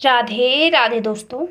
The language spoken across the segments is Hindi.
राधे राधे दोस्तों।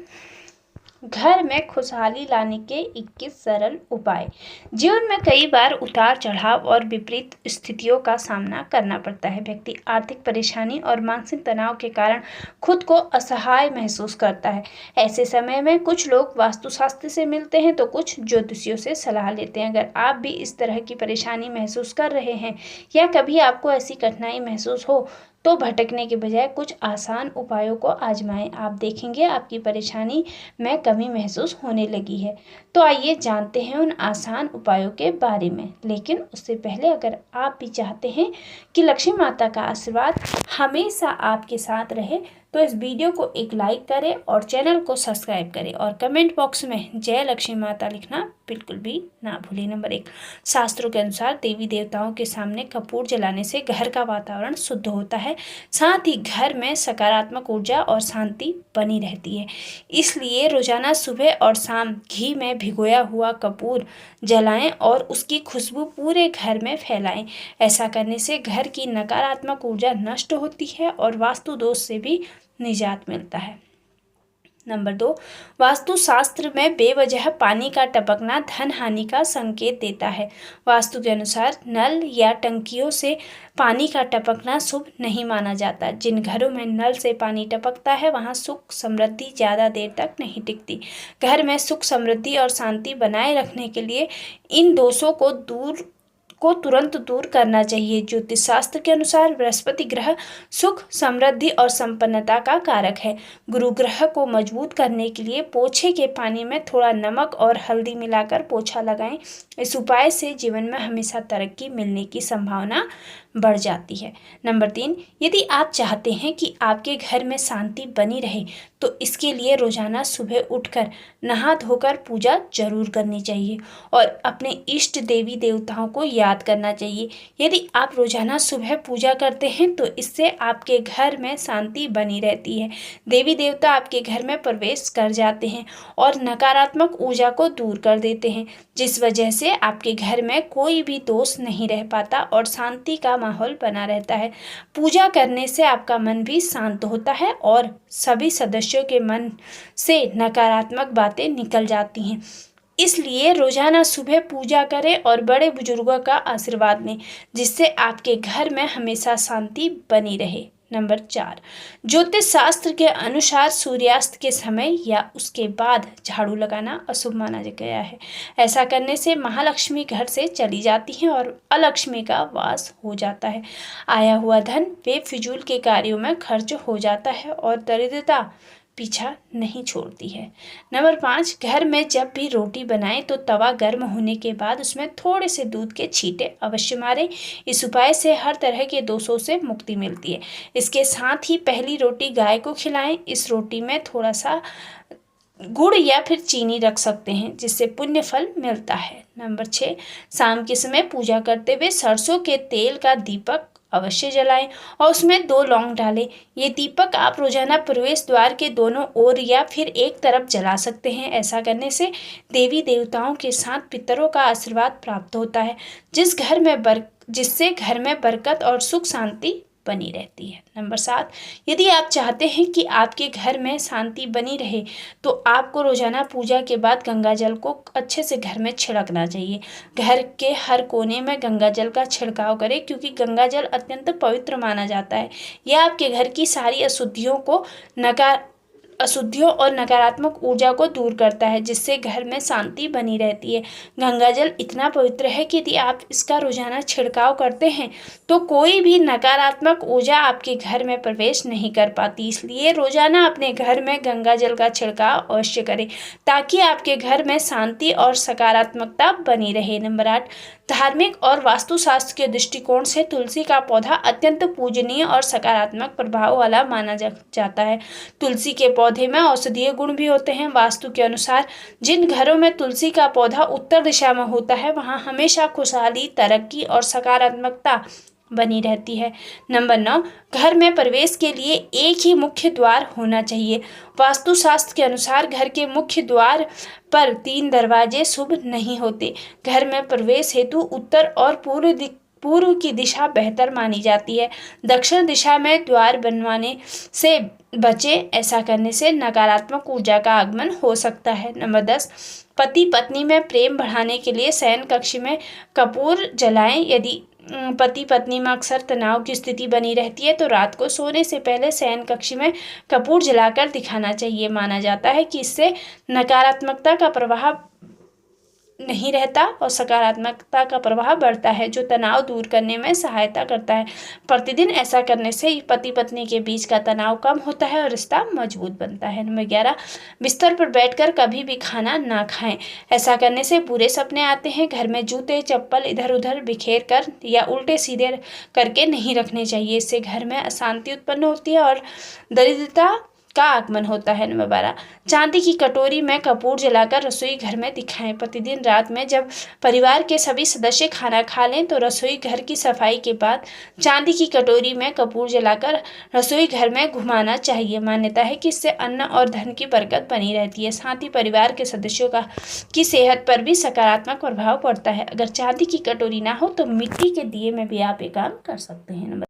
घर में खुशहाली लाने के 21 सरल उपाय। जीवन में कई बार उतार चढ़ाव और विपरीत स्थितियों का सामना करना पड़ता है। व्यक्ति आर्थिक परेशानी और मानसिक तनाव के कारण खुद को असहाय महसूस करता है। ऐसे समय में कुछ लोग वास्तुशास्त्र से मिलते हैं तो कुछ ज्योतिषियों से सलाह लेते हैं। अगर आप भी इस तरह की परेशानी महसूस कर रहे हैं या कभी आपको ऐसी कठिनाई महसूस हो तो भटकने के बजाय कुछ आसान उपायों को आजमाएं। आप देखेंगे आपकी परेशानी में कमी महसूस होने लगी है। तो आइए जानते हैं उन आसान उपायों के बारे में। लेकिन उससे पहले अगर आप भी चाहते हैं कि लक्ष्मी माता का आशीर्वाद हमेशा आपके साथ रहे तो इस वीडियो को एक लाइक करें और चैनल को सब्सक्राइब करें और कमेंट बॉक्स में जय लक्ष्मी माता लिखना बिल्कुल भी ना भूलें। नंबर 1, शास्त्रों के अनुसार देवी देवताओं के सामने कपूर जलाने से घर का वातावरण शुद्ध होता है, साथ ही घर में सकारात्मक ऊर्जा और शांति बनी रहती है। इसलिए रोजाना सुबह और शाम घी में भिगोया हुआ कपूर जलाएं और उसकी खुशबू पूरे घर में फैलाएं। ऐसा करने से घर की नकारात्मक ऊर्जा नष्ट होती है और वास्तु दोष से भी निजात मिलता है। नंबर 2, वास्तुशास्त्र में बेवजह पानी का टपकना धन हानि का संकेत देता है। वास्तु के अनुसार नल या टंकियों से पानी का टपकना शुभ नहीं माना जाता। जिन घरों में नल से पानी टपकता है वहां सुख समृद्धि ज्यादा देर तक नहीं टिकती। घर में सुख समृद्धि और शांति बनाए रखने के लिए इन दोषों को तुरंत दूर करना चाहिए। ज्योतिष शास्त्र के अनुसार बृहस्पति ग्रह सुख समृद्धि और संपन्नता का कारक है। गुरु ग्रह को मजबूत करने के लिए पोछे के पानी में थोड़ा नमक और हल्दी मिलाकर पोछा लगाएं। इस उपाय से जीवन में हमेशा तरक्की मिलने की संभावना बढ़ जाती है। नंबर 3, यदि आप चाहते हैं कि आपके घर में शांति बनी रहे तो इसके लिए रोजाना सुबह उठकर नहा धोकर पूजा जरूर करनी चाहिए और अपने इष्ट देवी देवताओं को याद करना चाहिए। यदि आप रोजाना सुबह पूजा करते हैं तो इससे आपके घर में शांति बनी रहती है। देवी देवता आपके घर में प्रवेश कर जाते हैं और नकारात्मक ऊर्जा को दूर कर देते हैं, जिस वजह से आपके घर में कोई भी दोष नहीं रह पाता और शांति का माहौल बना रहता है। पूजा करने से आपका मन भी शांत होता है और सभी सदस्यों के मन से नकारात्मक बातें निकल जाती हैं। इसलिए रोजाना सुबह पूजा करें और बड़े बुजुर्गों का आशीर्वाद लें, जिससे आपके घर में हमेशा शांति बनी रहे। नंबर 4, ज्योतिष शास्त्र के अनुसार सूर्यास्त के समय या उसके बाद झाड़ू लगाना अशुभ माना गया है। ऐसा करने से महालक्ष्मी घर से चली जाती है और अलक्ष्मी का वास हो जाता है। आया हुआ धन बेफिजूल के कार्यों में खर्च हो जाता है और दरिद्रता पीछा नहीं छोड़ती है। नंबर 5, घर में जब भी रोटी बनाएं तो तवा गर्म होने के बाद उसमें थोड़े से दूध के छींटे अवश्य मारें। इस उपाय से हर तरह के दोषों से मुक्ति मिलती है। इसके साथ ही पहली रोटी गाय को खिलाएं। इस रोटी में थोड़ा सा गुड़ या फिर चीनी रख सकते हैं, जिससे पुण्य फल मिलता है। नंबर 6, शाम के समय पूजा करते हुए सरसों के तेल का दीपक अवश्य जलाएं और उसमें 2 लौंग डालें। ये दीपक आप रोजाना प्रवेश द्वार के दोनों ओर या फिर एक तरफ जला सकते हैं। ऐसा करने से देवी देवताओं के साथ पितरों का आशीर्वाद प्राप्त होता है, जिससे घर में बरकत और सुख शांति बनी रहती है। नंबर 7, यदि आप चाहते हैं कि आपके घर में शांति बनी रहे तो आपको रोजाना पूजा के बाद गंगा जल को अच्छे से घर में छिड़कना चाहिए। घर के हर कोने में गंगा जल का छिड़काव करें, क्योंकि गंगा जल अत्यंत पवित्र माना जाता है। यह आपके घर की सारी अशुद्धियों और नकारात्मक ऊर्जा को दूर करता है, जिससे घर में शांति बनी रहती है। गंगा जल इतना पवित्र है कि यदि आप इसका रोजाना छिड़काव करते हैं तो कोई भी नकारात्मक ऊर्जा आपके घर में प्रवेश नहीं कर पाती। इसलिए रोजाना अपने घर में गंगा जल का छिड़काव अवश्य करें, ताकि आपके घर में शांति और सकारात्मकता बनी रहे। नंबर 8, धार्मिक और वास्तुशास्त्र के दृष्टिकोण से तुलसी का पौधा अत्यंत पूजनीय और सकारात्मक प्रभाव वाला माना जाता है। तुलसी के पौधे में औषधीय गुण भी होते हैं। वास्तु के अनुसार जिन घरों में तुलसी का पौधा उत्तर दिशा में होता है वहां हमेशा खुशहाली, तरक्की और सकारात्मकता बनी रहती है। नंबर 9, घर में प्रवेश के लिए एक ही मुख्य द्वार होना चाहिए। वास्तुशास्त्र के अनुसार घर के मुख्य द्वार पर 3 दरवाजे शुभ नहीं होते। घर में प्रवेश हेतु उत्तर और पूर्व की दिशा बेहतर मानी जाती है। दक्षिण दिशा में द्वार बनवाने से बचे, ऐसा करने से नकारात्मक ऊर्जा का आगमन हो सकता है। नंबर 10, पति पत्नी में प्रेम बढ़ाने के लिए शयन कक्ष में कपूर जलाएं। यदि पति पत्नी में अक्सर तनाव की स्थिति बनी रहती है तो रात को सोने से पहले शयन कक्ष में कपूर जलाकर दिखाना चाहिए। माना जाता है कि इससे नकारात्मकता का प्रवाह नहीं रहता और सकारात्मकता का प्रभाव बढ़ता है, जो तनाव दूर करने में सहायता करता है। प्रतिदिन ऐसा करने से पति पत्नी के बीच का तनाव कम होता है और रिश्ता मजबूत बनता है। नंबर 11, बिस्तर पर बैठकर कभी भी खाना ना खाएं। ऐसा करने से बुरे सपने आते हैं। घर में जूते चप्पल इधर उधर बिखेर कर या उल्टे सीधे करके नहीं रखने चाहिए। इससे घर में अशांति उत्पन्न होती है और दरिद्रता का आगमन होता है। नंबर 12, चांदी की कटोरी में कपूर जलाकर रसोई घर में दिखाएं। प्रतिदिन रात में जब परिवार के सभी सदस्य खाना खा लें तो रसोई घर की सफाई के बाद चांदी की कटोरी में कपूर जलाकर रसोई घर में घुमाना चाहिए। मान्यता है कि इससे अन्न और धन की बरकत बनी रहती है। साथ ही परिवार के सदस्यों की सेहत पर भी सकारात्मक प्रभाव पड़ता है। अगर चांदी की कटोरी ना हो तो मिट्टी के दिए में भी आप ये काम कर सकते हैं।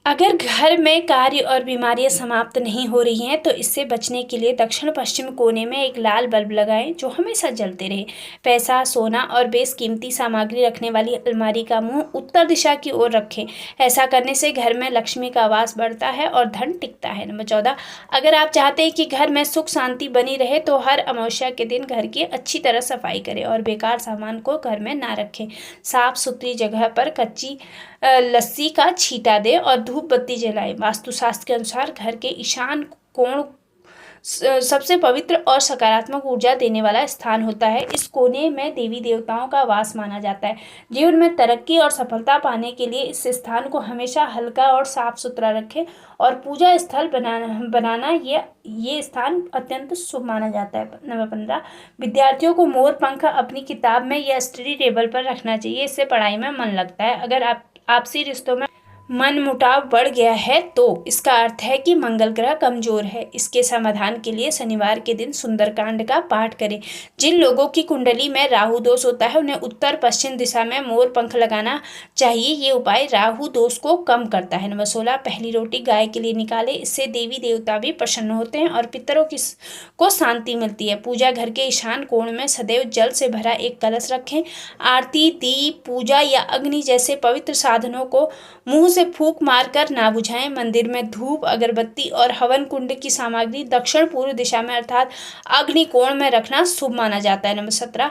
अगर घर में कार्य और बीमारियां समाप्त नहीं हो रही हैं तो इससे बचने के लिए दक्षिण पश्चिम कोने में एक लाल बल्ब लगाएं जो हमेशा जलते रहे। पैसा, सोना और बेशकीमती सामग्री रखने वाली अलमारी का मुंह उत्तर दिशा की ओर रखें। ऐसा करने से घर में लक्ष्मी का वास बढ़ता है और धन टिकता है। नंबर 14, अगर आप चाहते हैं कि घर में सुख शांति बनी रहे तो हर अमावस्या के दिन घर की अच्छी तरह सफाई करें और बेकार सामान को घर में ना रखें। साफ सुथरी जगह पर कच्ची लस्सी का छींटा दें और धूप बत्ती जलाएं। वास्तुशास्त्र के अनुसार घर के ईशान कोण सबसे पवित्र और सकारात्मक ऊर्जा देने वाला स्थान होता है। इस कोने में देवी देवताओं का वास माना जाता है। जीवन में तरक्की और सफलता पाने के लिए इस स्थान को हमेशा हल्का और साफ सुथरा रखें और पूजा स्थल बनाना ये स्थान अत्यंत शुभ माना जाता है। नंबर 15, विद्यार्थियों को मोर पंख अपनी किताब में या स्टडी टेबल पर रखना चाहिए। इससे पढ़ाई में मन लगता है। अगर आपसी रिश्तों में मन मुटाव बढ़ गया है तो इसका अर्थ है कि मंगल ग्रह कमजोर है। इसके समाधान के लिए शनिवार के दिन सुंदरकांड का पाठ करें। जिन लोगों की कुंडली में राहु दोष होता है उन्हें उत्तर पश्चिम दिशा में मोर पंख लगाना चाहिए। ये उपाय राहु दोष को कम करता है। नंबर 16, पहली रोटी गाय के लिए निकालें। इससे देवी देवता भी प्रसन्न होते हैं और पितरों को शांति मिलती है। पूजा घर के ईशान कोण में सदैव जल से भरा एक कलश रखें। आरती, दीप, पूजा या अग्नि जैसे पवित्र साधनों को मुंह से फूंक मारकर ना बुझाएं। मंदिर में धूप, अगरबत्ती और हवन कुंड की सामग्री दक्षिण पूर्व दिशा में अर्थात अग्नि कोण में रखना शुभ माना जाता है। नंबर 17,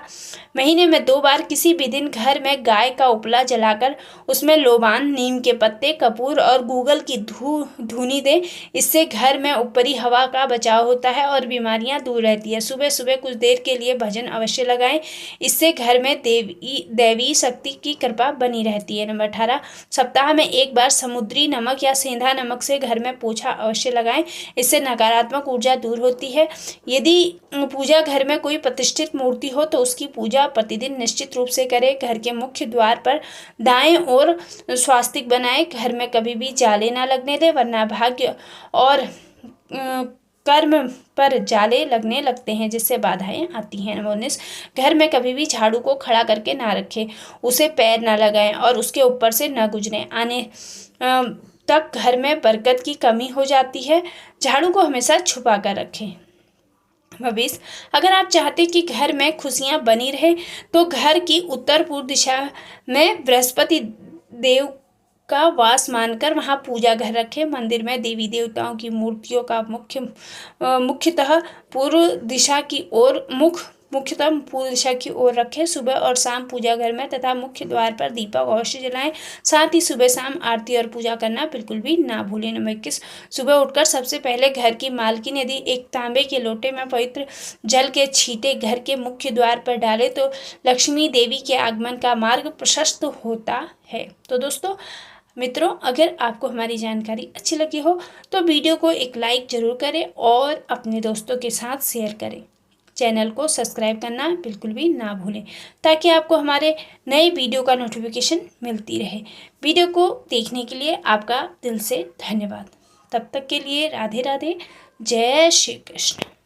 महीने में 2 बार किसी भी दिन घर में गाय का उपला जलाकर उसमें लोबान, नीम के पत्ते, कपूर और गूगल की धूनी दें। इससे घर में ऊपरी हवा का बचाव होता है और बीमारियां दूर रहती है। सुबह सुबह कुछ देर के लिए भजन अवश्य लगाएं। इससे घर में दैवी शक्ति की कृपा बनी रहती है। नंबर 18, सप्ताह में एक बार समुद्री नमक या सेंधा नमक से घर में पोछा अवश्य लगाएं। इससे नकारात्मक ऊर्जा दूर होती है। यदि पूजा घर में कोई प्रतिष्ठित मूर्ति हो तो उसकी पूजा प्रतिदिन निश्चित रूप से करें। घर के मुख्य द्वार पर दाएं ओर स्वास्तिक बनाएं। घर में कभी भी जाले ना लगने दें वरना भाग्य और कर्म पर जाले लगने लगते हैं जिससे बाधाएं आती हैं। नंबर 19, घर में कभी भी झाड़ू को खड़ा करके ना रखें। उसे पैर ना लगाएं और उसके ऊपर से ना गुजरें। आने तक घर में बरकत की कमी हो जाती है। झाड़ू को हमेशा छुपा कर रखें। नंबर 20, अगर आप चाहते कि घर में खुशियां बनी रहे तो घर की उत्तर पूर्व दिशा में बृहस्पति देव का वास मानकर वहां पूजा घर रखें। मंदिर में देवी देवताओं की मूर्तियों का मुख्यतः पूर्व दिशा की ओर रखें। सुबह और शाम पूजा घर में तथा मुख्य द्वार पर दीपक अवश्य जलाएं। साथ ही सुबह शाम आरती और पूजा करना बिल्कुल भी ना भूलें। नंबर 21, सुबह उठकर सबसे पहले घर की मालकिन यदि एक तांबे के लोटे में पवित्र जल के छींटे घर के मुख्य द्वार पर डाले तो लक्ष्मी देवी के आगमन का मार्ग प्रशस्त होता है। तो दोस्तों मित्रों, अगर आपको हमारी जानकारी अच्छी लगी हो तो वीडियो को एक लाइक जरूर करें और अपने दोस्तों के साथ शेयर करें। चैनल को सब्सक्राइब करना बिल्कुल भी ना भूलें ताकि आपको हमारे नए वीडियो का नोटिफिकेशन मिलती रहे। वीडियो को देखने के लिए आपका दिल से धन्यवाद। तब तक के लिए राधे राधे, जय श्री कृष्ण।